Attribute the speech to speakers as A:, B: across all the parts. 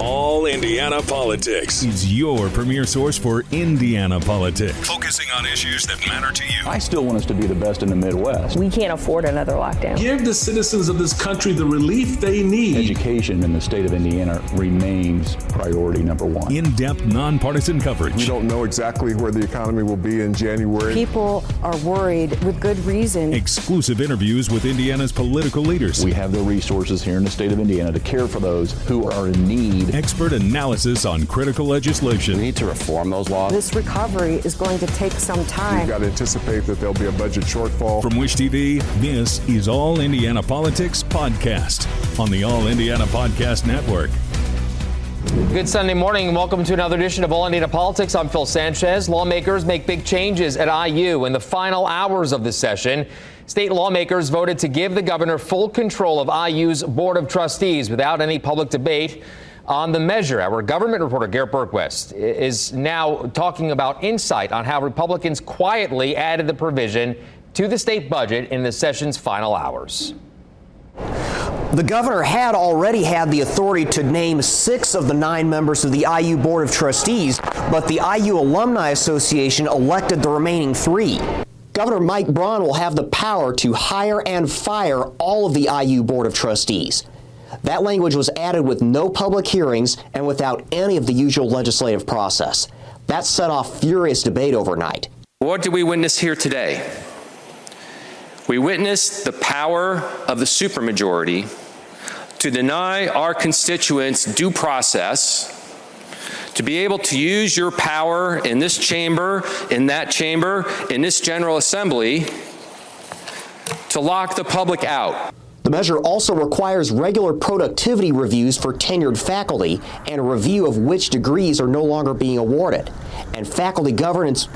A: All Indiana Politics is your premier source for Indiana politics, focusing on issues that matter to you.
B: I still want us to be the best in the Midwest.
C: We can't afford another lockdown.
D: Give the citizens of this country the relief they need.
B: Education in the state of Indiana remains priority number one.
A: In-depth, nonpartisan coverage.
E: We don't know exactly where the economy will be in January.
C: People are worried with good reason.
A: Exclusive interviews with Indiana's political leaders.
B: We have the resources here in the state of Indiana to care for those who are in need.
A: Expert analysis on critical legislation.
F: We need to reform those laws.
C: This recovery is going to take some time.
E: We've got to anticipate that there'll be a budget shortfall.
A: From Wish TV, this is All Indiana Politics Podcast on the All Indiana Podcast Network.
G: Good Sunday morning and welcome to another edition of All Indiana Politics. I'm Phil Sanchez. Lawmakers make big changes at IU in the final hours of the session. State lawmakers voted to give the governor full control of IU's Board of Trustees without any public debate on the measure. Our government reporter, Garrett Berquist, is now talking about insight on how Republicans quietly added the provision to the state budget in the session's final hours.
H: The governor had already had the authority to name 6 of the 9 members of the IU Board of Trustees, but the IU Alumni Association elected the remaining 3. Governor Mike Braun will have the power to hire and fire all of the IU Board of Trustees. That language was added with no public hearings and without any of the usual legislative process. That set off furious debate overnight.
I: What did we witness here today? We witnessed the power of the supermajority to deny our constituents due process, to be able to use your power in this chamber, in that chamber, in this General Assembly, to lock the public out.
H: The measure also requires regular productivity reviews for tenured faculty and a review of which degrees are no longer being awarded. And faculty governance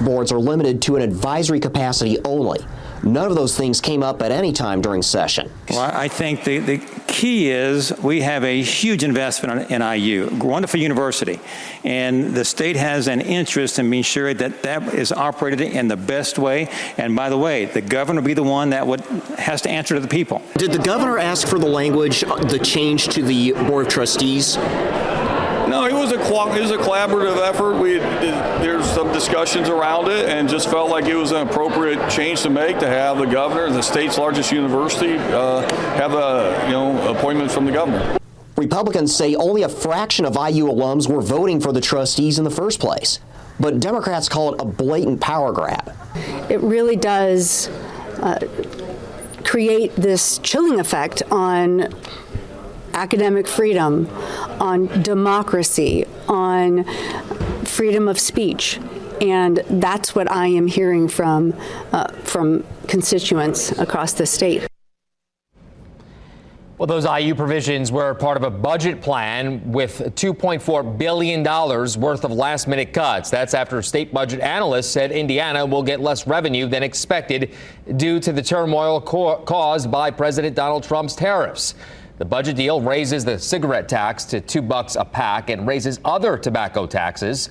H: boards are limited to an advisory capacity only. None of those things came up at any time during session.
J: Well, I think the key is we have a huge investment in IU, wonderful university, and the state has an interest in being sure that that is operated in the best way. And by the way, the governor will be the one that has to answer to the people.
H: Did the governor ask for the language, the change to the Board of Trustees?
K: No, it was a collaborative effort. There's some discussions around it, and just felt like it was an appropriate change to make to have the governor, the state's largest university, have appointment from the governor.
H: Republicans say only a fraction of IU alums were voting for the trustees in the first place, but Democrats call it a blatant power grab.
L: It really does create this chilling effect on academic freedom, on democracy, on freedom of speech. And that's what I am hearing from constituents across the state.
G: Well, those IU provisions were part of a budget plan with $2.4 billion worth of last-minute cuts. That's after state budget analysts said Indiana will get less revenue than expected due to the turmoil caused by President Donald Trump's tariffs. The budget deal raises the cigarette tax to $2 a pack and raises other tobacco taxes.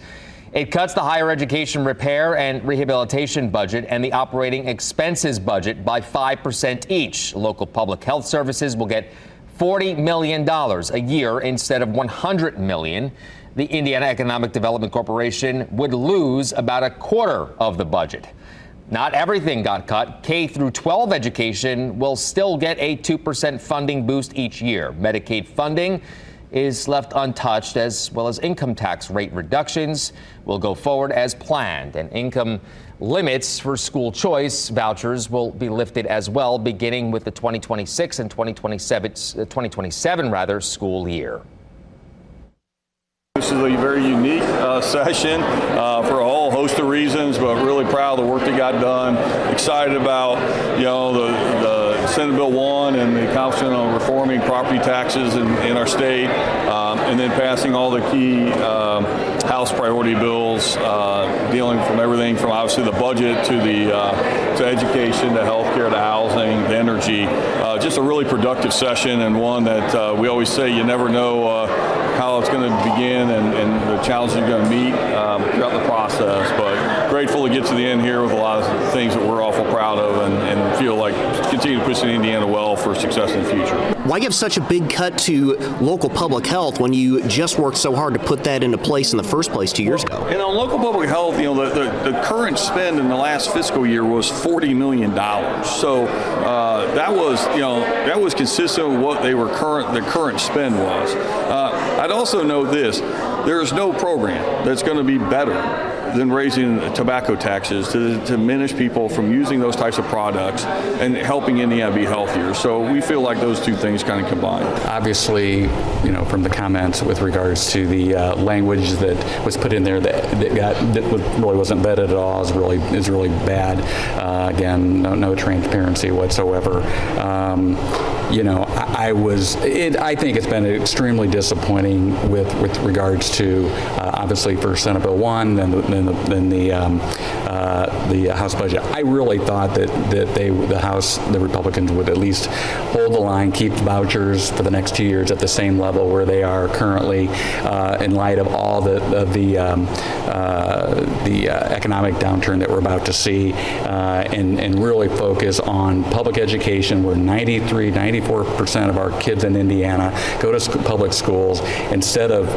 G: It cuts the higher education repair and rehabilitation budget and the operating expenses budget by 5% each. Local public health services will get $40 million a year instead of $100 million. The Indiana Economic Development Corporation would lose about a quarter of the budget. Not everything got cut. K through 12 education will still get a 2% funding boost each year. Medicaid funding is left untouched, as well as income tax rate reductions will go forward as planned. And income limits for school choice vouchers will be lifted as well, beginning with the 2026 and 2027 school year.
K: This is a very unique session for a whole host of reasons, but really proud of the work that got done. Excited about, the Senate Bill 1 and the accomplishment on reforming property taxes in our state, and then passing all the key House priority bills, dealing from everything from obviously the budget to to education, to health care, to housing, to energy. Just a really productive session, and one that we always say you never know how it's going to begin and the challenges you're going to meet throughout the process. But grateful to get to the end here with a lot of things that we're awful proud of and feel like continue to push Indiana well for success in the future.
H: Why give such a big cut to local public health when you just worked so hard to put that into place in the first place 2 years ago?
K: And on local public health, the current spend in the last fiscal year was $40 million. So that was consistent with what the current spend was. I'd also note this: there is no program that's going to be better than raising tobacco taxes to diminish people from using those types of products and helping Indiana be healthier. So we feel like those two things kind of combine.
F: Obviously, from the comments with regards to the language that was put in there that really wasn't vetted at all is really bad. Again, no transparency whatsoever. I think it's been extremely disappointing with regards to obviously first Senate Bill 1, then the House budget. I really thought that the Republicans would at least hold the line, keep vouchers for the next 2 years at the same level where they are currently, in light of all the economic downturn that we're about to see, and really focus on public education, where 94% of our kids in Indiana go to public schools, instead of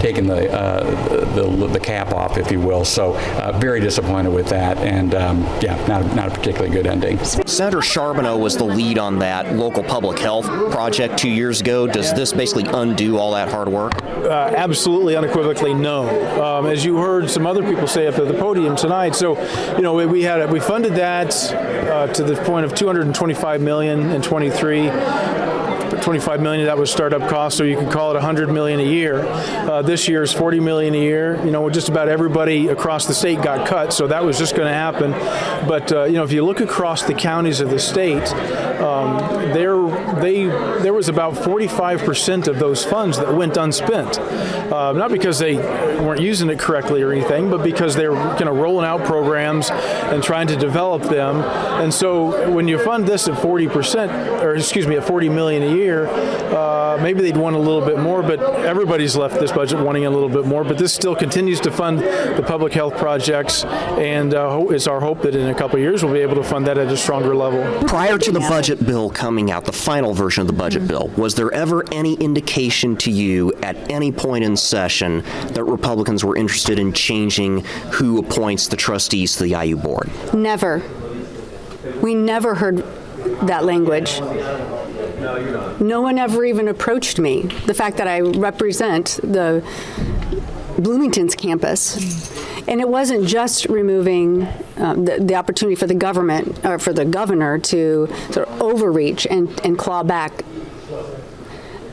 F: taking the cap off, if you will. So very disappointed with that, and not a particularly good ending.
H: Senator Charbonneau was the lead on that local public health project 2 years ago. Does this basically undo all that hard work?
M: Absolutely, unequivocally no. As you heard some other people say up at the podium tonight, so we funded that to the point of $225 million in 23. $25 million, that was startup cost, so you could call it $100 million a year. This year is $40 million a year. Just about everybody across the state got cut, so that was just going to happen. But if you look across the counties of the state, there was about 45% of those funds that went unspent. Not because they weren't using it correctly or anything, but because they were rolling out programs and trying to develop them. And so when you fund this at 40 million a year, maybe they'd want a little bit more, but everybody's left this budget wanting a little bit more. But this still continues to fund the public health projects, and it's our hope that in a couple of years we'll be able to fund that at a stronger level.
H: Prior to the budget bill coming out, the final version of the budget bill, was there ever any indication to you at any point in session that Republicans were interested in changing who appoints the trustees to the IU board?
L: Never. We never heard that language. No one ever even approached me. The fact that I represent the Bloomington's campus, and it wasn't just removing the opportunity for the government or for the governor to sort of overreach and claw back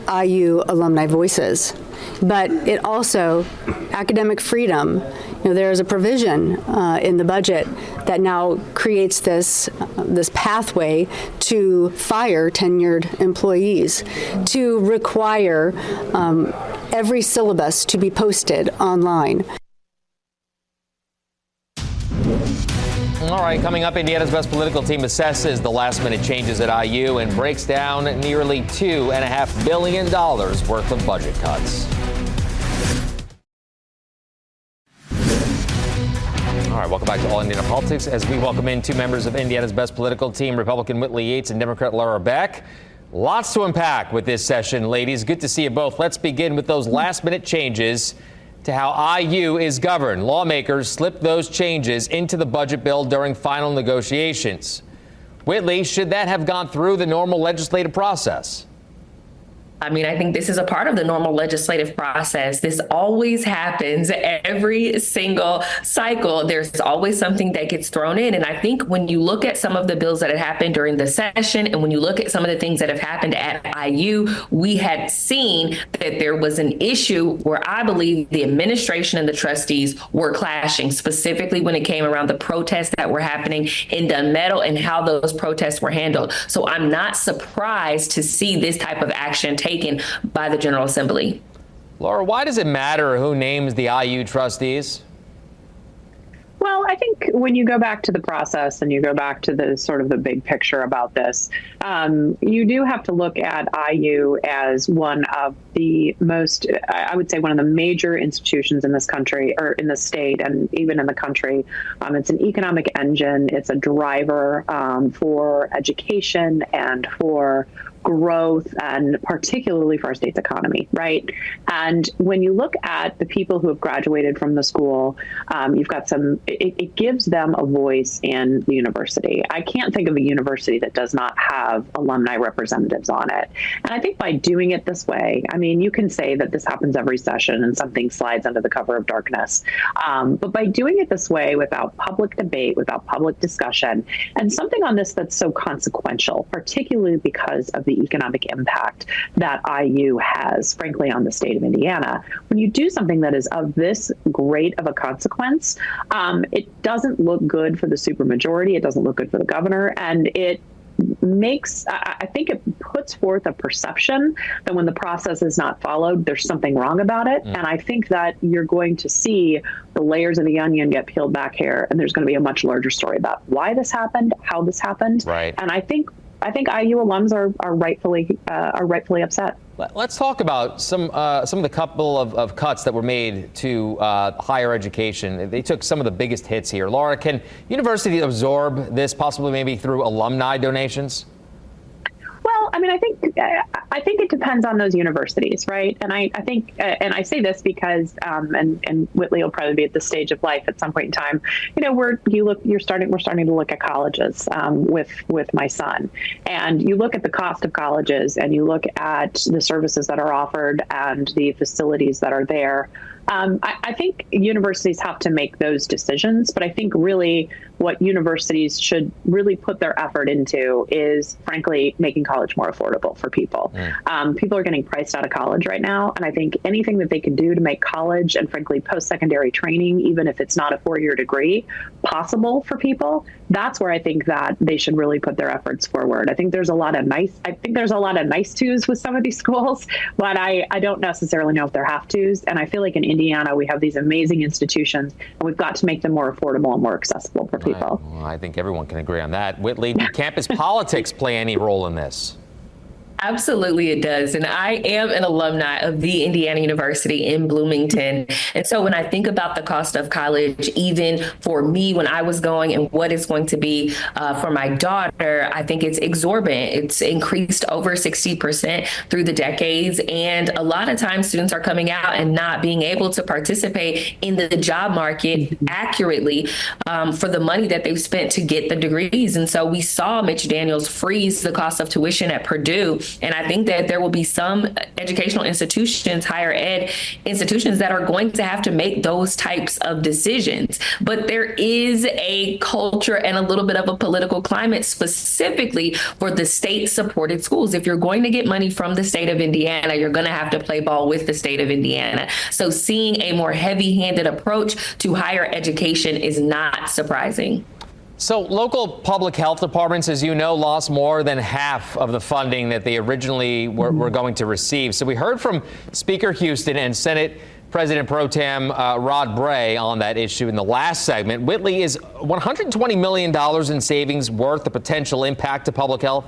L: IU alumni voices, but it also academic freedom. There's a provision in the budget that now creates this pathway to fire tenured employees, to require every syllabus to be posted online.
G: All right, coming up, Indiana's Best political team assesses the last-minute changes at IU and breaks down nearly $2.5 billion worth of budget cuts. All right, welcome back to All Indiana Politics as we welcome in two members of Indiana's Best political team, Republican Whitley Yates and Democrat Lara Beck. Lots to unpack with this session, ladies. Good to see you both. Let's begin with those last-minute changes to how IU is governed. Lawmakers slipped those changes into the budget bill during final negotiations. Whitley, should that have gone through the normal legislative process?
N: I mean, I think this is a part of the normal legislative process. This always happens every single cycle. There's always something that gets thrown in. And I think when you look at some of the bills that have happened during the session, and when you look at some of the things that have happened at IU, we had seen that there was an issue where I believe the administration and the trustees were clashing, specifically when it came around the protests that were happening in Dunmeadow and how those protests were handled. So I'm not surprised to see this type of action taken by the General Assembly.
G: Lara, why does it matter who names the IU trustees?
O: Well, I think when you go back to the process and you go back to the sort of the big picture about this, you do have to look at IU as one of the most, I would say, one of the major institutions in this country, or in the state, and even in the country. It's an economic engine. It's a driver for education and for growth, and particularly for our state's economy, right? And when you look at the people who have graduated from the school, you've got it gives them a voice in the university. I can't think of a university that does not have alumni representatives on it. And I think by doing it this way, I mean, you can say that this happens every session and something slides under the cover of darkness. But by doing it this way, without public debate, without public discussion, and something on this that's so consequential, particularly because of the economic impact that IU has, frankly, on the state of Indiana. When you do something that is of this great of a consequence, it doesn't look good for the supermajority. It doesn't look good for the governor, and it makes, I think it puts forth a perception that when the process is not followed, there's something wrong about it. And I think that you're going to see the layers of the onion get peeled back here, and there's going to be a much larger story about why this happened, how this happened. Right. And I think IU alums are rightfully upset.
G: Let's talk about some of the couple of cuts that were made to higher education. They took some of the biggest hits here. Lara, can university absorb this, possibly maybe through alumni donations?
O: Well, I mean, I think it depends on those universities, right? And I think, and I say this because, and Whitley will probably be at this stage of life at some point in time. You know, we're starting to look at colleges with my son, and you look at the cost of colleges, and you look at the services that are offered and the facilities that are there. I think universities have to make those decisions, but I think really what universities should really put their effort into is, frankly, making college more affordable for people. People are getting priced out of college right now, and I think anything that they can do to make college and, frankly, post-secondary training, even if it's not a 4-year degree, possible for people, that's where I think that they should really put their efforts forward. I think there's a lot of nice tos with some of these schools, but I don't necessarily know if they're have tos. And I feel like in Indiana, we have these amazing institutions, and we've got to make them more affordable and more accessible for people.
G: Right. Well, I think everyone can agree on that. Whitley, do campus politics play any role in this?
N: Absolutely, it does. And I am an alumni of the Indiana University in Bloomington. And so when I think about the cost of college, even for me when I was going and what it's going to be for my daughter, I think it's exorbitant. It's increased over 60% through the decades. And a lot of times students are coming out and not being able to participate in the job market accurately for the money that they've spent to get the degrees. And so we saw Mitch Daniels freeze the cost of tuition at Purdue. And I think that there will be some educational institutions, higher ed institutions, that are going to have to make those types of decisions. But there is a culture and a little bit of a political climate specifically for the state-supported schools. If you're going to get money from the state of Indiana, you're going to have to play ball with the state of Indiana. So seeing a more heavy-handed approach to higher education is not surprising.
G: So local public health departments, as you know, lost more than half of the funding that they originally were going to receive. So we heard from Speaker Houston and Senate President Pro Tem Rod Bray on that issue in the last segment. Whitley, is $120 million in savings worth the potential impact to public health?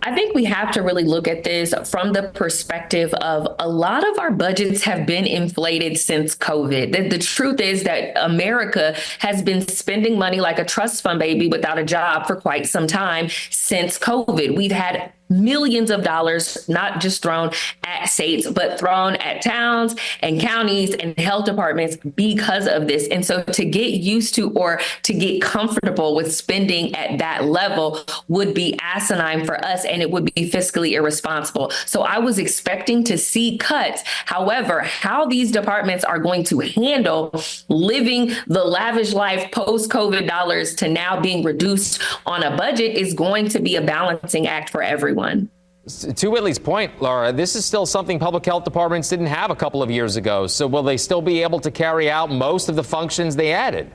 N: I think we have to really look at this from the perspective of a lot of our budgets have been inflated since COVID. The truth is that America has been spending money like a trust fund baby without a job for quite some time since COVID. We've had millions of dollars, not just thrown at states, but thrown at towns and counties and health departments because of this. And so to get used to or to get comfortable with spending at that level would be asinine for us, and it would be fiscally irresponsible. So I was expecting to see cuts. However, how these departments are going to handle living the lavish life post-COVID dollars to now being reduced on a budget is going to be a balancing act for everyone.
G: To Whitley's point, Lara, this is still something public health departments didn't have a couple of years ago. So will they still be able to carry out most of the functions they added?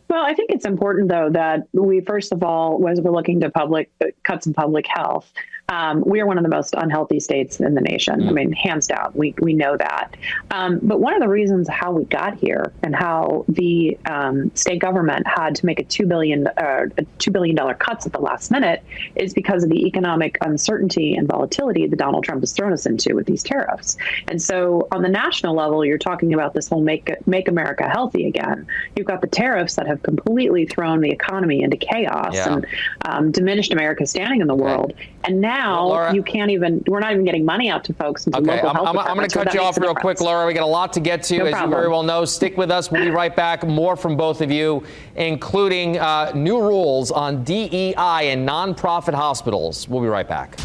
O: Well, I think it's important, though, that we, first of all, as we're looking to cuts in public health, We are one of the most unhealthy states in the nation. I mean, hands down, we know that. But one of the reasons how we got here and how the state government had to make a $2 billion cuts at the last minute is because of the economic uncertainty and volatility that Donald Trump has thrown us into with these tariffs. And so on the national level, you're talking about this whole make America healthy again. You've got the tariffs that have completely thrown the economy into chaos and diminished America's standing in the world. And now
G: Lara,
O: we're not even getting money out to folks. Into local health
G: I'm going to cut you off real quick, Laura. We got a lot to get to,
O: No
G: as
O: problem.
G: you very well know. Stick with us. We'll be right back. More from both of you, including new rules on DEI and nonprofit hospitals. We'll be right back.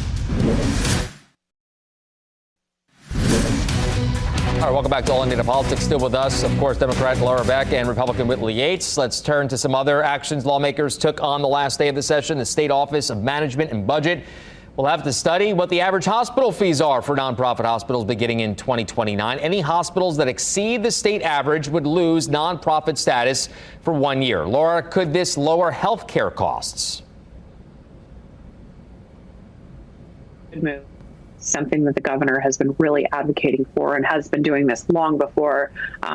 G: All right, welcome back to All Indiana Politics. Still with us, of course, Democrat Lara Beck and Republican Whitley Yates. Let's turn to some other actions lawmakers took on the last day of the session. The State Office of Management and Budget will have to study what the average hospital fees are for nonprofit hospitals beginning in 2029. Any hospitals that exceed the state average would lose nonprofit status for 1 year. Laura, could this lower health care costs?
O: Good move. Something that the governor has been really advocating for and has been doing this long before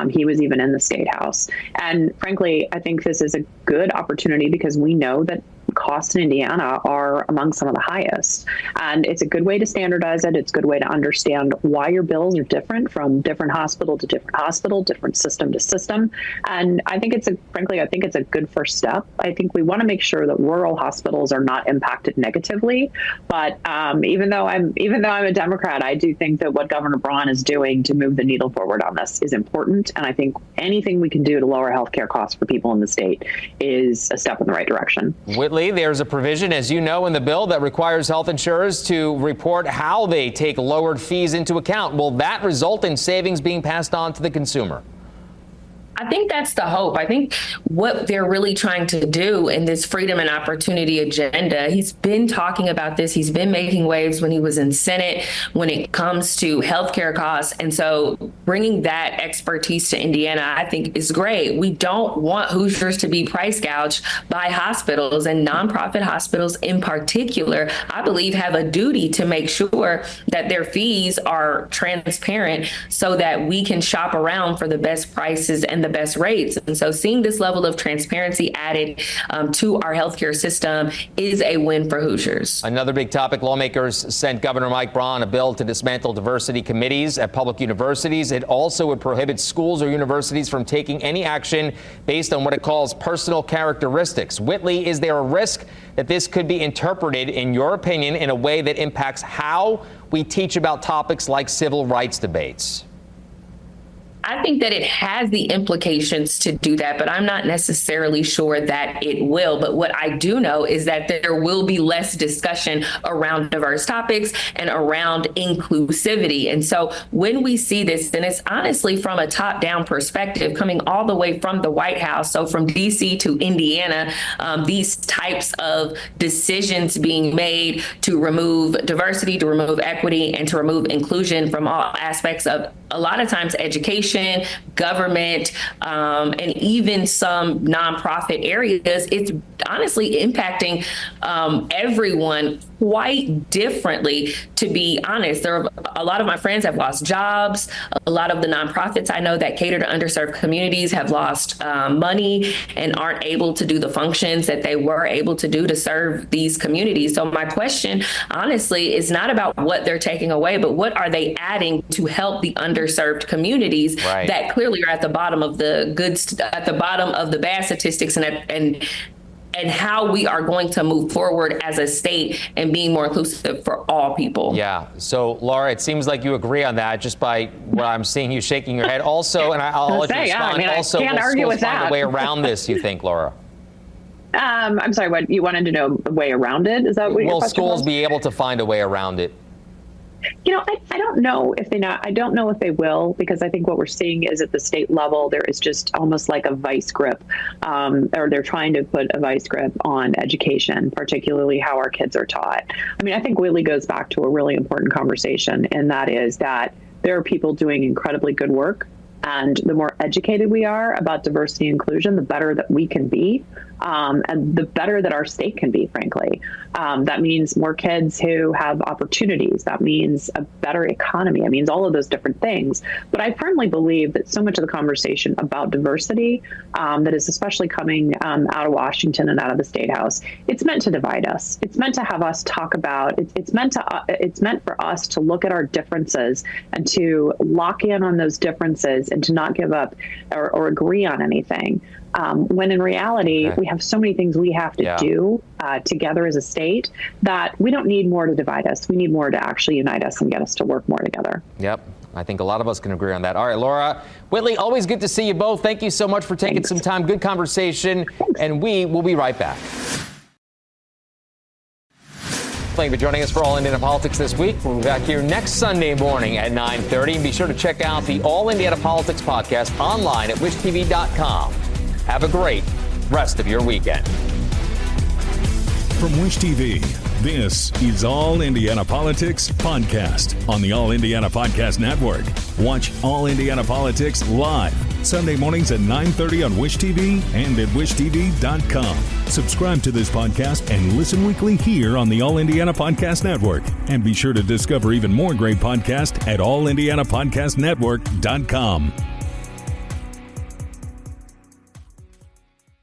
O: he was even in the Statehouse. And frankly, I think this is a good opportunity because we know that costs in Indiana are among some of the highest. And it's a good way to standardize it. It's a good way to understand why your bills are different from different hospital to different hospital, different system to system. And I think it's a good first step. I think we want to make sure that rural hospitals are not impacted negatively. But even though I'm a Democrat, I do think that what Governor Braun is doing to move the needle forward on this is important. And I think anything we can do to lower healthcare costs for people in the state is a step in the right direction.
G: Whitley, there's a provision, as you know, in the bill that requires health insurers to report how they take lowered fees into account. Will that result in savings being passed on to the consumer?
N: I think that's the hope. I think what they're really trying to do in this freedom and opportunity agenda, he's been talking about this. He's been making waves when he was in Senate when it comes to healthcare costs. And so bringing that expertise to Indiana, I think is great. We don't want Hoosiers to be price gouged by hospitals, and nonprofit hospitals in particular, I believe, have a duty to make sure that their fees are transparent so that we can shop around for the best prices and the best rates. And so seeing this level of transparency added to our healthcare system is a win for Hoosiers.
G: Another big topic, lawmakers sent Governor Mike Braun a bill to dismantle diversity committees at public universities. It also would prohibit schools or universities from taking any action based on what it calls personal characteristics. Whitley, is there a risk that this could be interpreted, in your opinion, in a way that impacts how we teach about topics like civil rights debates?
N: I think that it has the implications to do that, but I'm not necessarily sure that it will. But what I do know is that there will be less discussion around diverse topics and around inclusivity. And so when we see this, and it's honestly from a top-down perspective coming all the way from the White House, so from D.C. to Indiana, these types of decisions being made to remove diversity, to remove equity, and to remove inclusion from all aspects of, a lot of times, education, government, and even some nonprofit areas, it's honestly impacting everyone quite differently, to be honest. There are a lot of my friends have lost jobs. A lot of the nonprofits I know that cater to underserved communities have lost money and aren't able to do the functions that they were able to do to serve these communities. So my question, honestly, is not about what they're taking away, but what are they adding to help the underserved communities that clearly are at the bottom of the at the bottom of the bad statistics, and how we are going to move forward as a state and being more inclusive for all people.
G: Yeah. So, Lara, it seems like you agree on that just by what I'm seeing you shaking your head. Also, and I'll let you respond. Also,
O: I can't argue with that.
G: Find a way around this, you think, Lara?
O: I'm sorry, what you wanted to know, a way around it? Is that what your question was? Will
G: schools be able to find a way around it?
O: You know, I don't know if I don't know if they will, because I think what we're seeing is at the state level, there is just almost like a vice grip, or they're trying to put a vice grip on education, particularly how our kids are taught. I mean, I think Whitley goes back to a really important conversation, and that is that there are people doing incredibly good work. And the more educated we are about diversity and inclusion, the better that we can be. and the better that our state can be, frankly. That means more kids who have opportunities. That means a better economy. It means all of those different things. But I firmly believe that so much of the conversation about diversity that is especially coming out of Washington and out of the Statehouse, it's meant to divide us. It's meant to have us talk about. It's meant for us to look at our differences and to lock in on those differences and to not give up or agree on anything. When in reality, we have so many things we have to do together as a state that we don't need more to divide us. We need more to actually unite us and get us to work more together.
G: Yep. I think a lot of us can agree on that. All right, Lara, Whitley, always good to see you both. Thank you so much for taking some time. Good conversation. And we will be right back. Thank you for joining us for All Indiana Politics this week. We'll be back here next Sunday morning at 9:30. And be sure to check out the All Indiana Politics podcast online at wishtv.com. Have a great rest of your weekend.
A: From Wish TV, this is All Indiana Politics Podcast on the All Indiana Podcast Network. Watch All Indiana Politics live Sunday mornings at 9:30 on Wish TV and at wishtv.com. Subscribe to this podcast and listen weekly here on the All Indiana Podcast Network. And be sure to discover even more great podcasts at allindianapodcastnetwork.com.